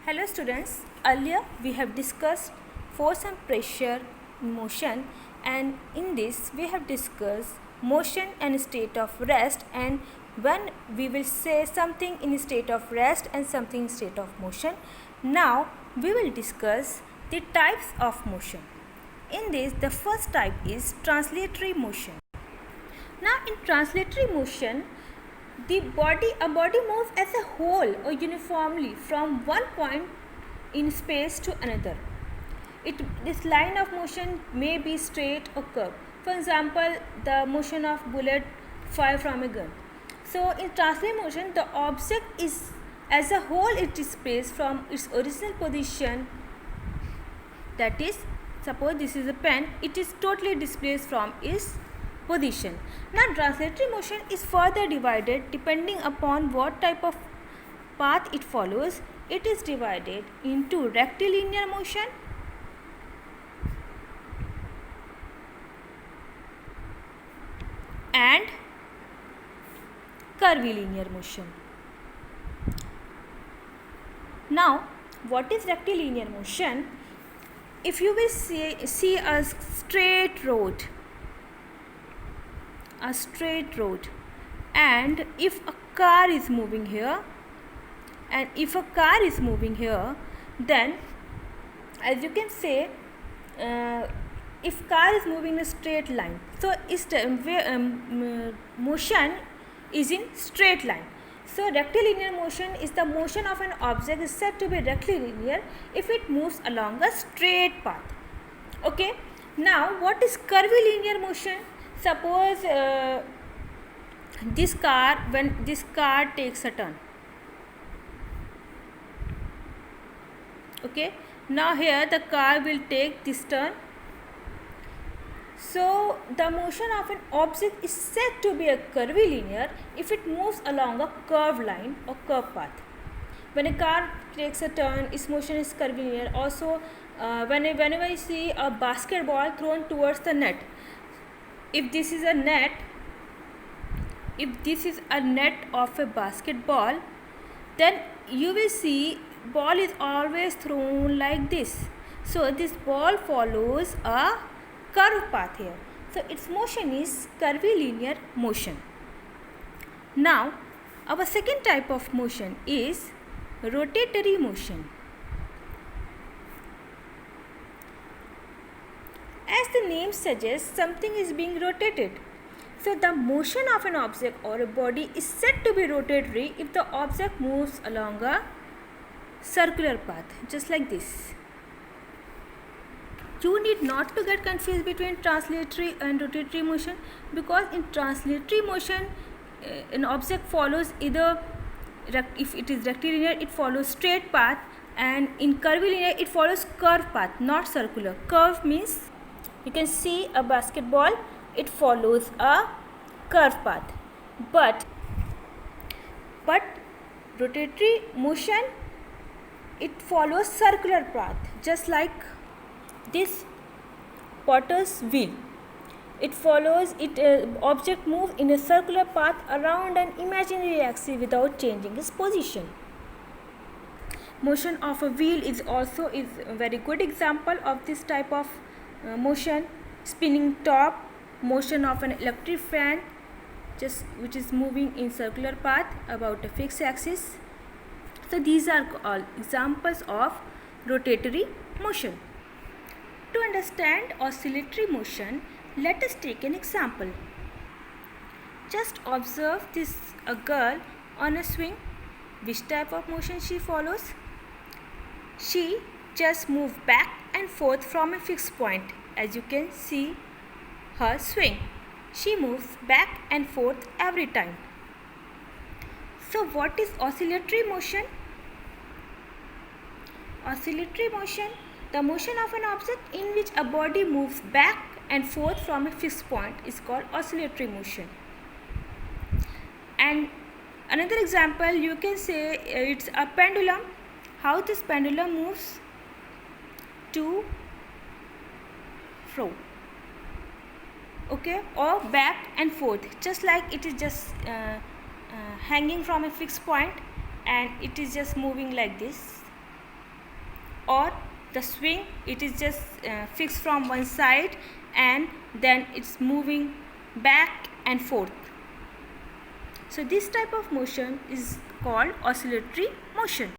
Hello students, earlier we have discussed force and pressure in motion, and in this we have discussed motion and state of rest, and when we will say something in state of rest and something in state of motion. Now we will discuss the types of motion. In this, the first type is translatory motion. Now in translatory motion, a body moves as a whole or uniformly from one point in space to another. This line of motion may be straight or curved. For example, the motion of bullet fired from a gun. So in translatory motion, the object is as a whole is displaced from its original position. That is, suppose this is a pen, it is totally displaced from its position. Now translatory motion is further divided depending upon what type of path it follows. It is divided into rectilinear motion and curvilinear motion. Now what is rectilinear motion? If you will see a straight road, and if a car is moving here, then as you can say, if car is moving in a straight line, so motion is in straight line. So rectilinear motion is the motion of an object is said to be rectilinear if it moves along a straight path. Okay. Now what is curvilinear motion? Suppose when this car takes a turn. Okay. Now here the car will take this turn. So the motion of an object is said to be a curvilinear if it moves along a curved line or curved path. When a car takes a turn, its motion is curvilinear. Also, whenever you see a basketball thrown towards the net, if this is a net of a basketball, then you will see ball is always thrown like this. So this ball follows a curved path here. So its motion is curvilinear motion. Now our second type of motion is rotatory motion. As the name suggests, something is being rotated. So the motion of an object or a body is said to be rotatory if the object moves along a circular path, just like this. You need not to get confused between translatory and rotatory motion, because in translatory motion an object follows either, if it is rectilinear, it follows straight path, and in curvilinear it follows curved path, not circular. Curve means you can see a basketball, it follows a curved path, but rotatory motion, it follows circular path, just like this potter's wheel. It follows object moves in a circular path around an imaginary axis without changing its position. Motion of a wheel is a very good example of this type of motion. Spinning top, motion of an electric fan, which is moving in circular path about a fixed axis. So these are all examples of rotatory motion. To understand oscillatory motion, let us take an example. Just observe a girl on a swing. Which type of motion she follows? She just moves back and forth from a fixed point. As you can see her swing, she moves back and forth every time. So what is oscillatory motion? Oscillatory motion, the motion of an object in which a body moves back and forth from a fixed point, is called oscillatory motion. And another example, you can say it's a pendulum. How this pendulum moves to fro, okay, or back and forth, just like it is just hanging from a fixed point and it is just moving like this. or the swing, it is just fixed from one side and then it's moving back and forth. So this type of motion is called oscillatory motion.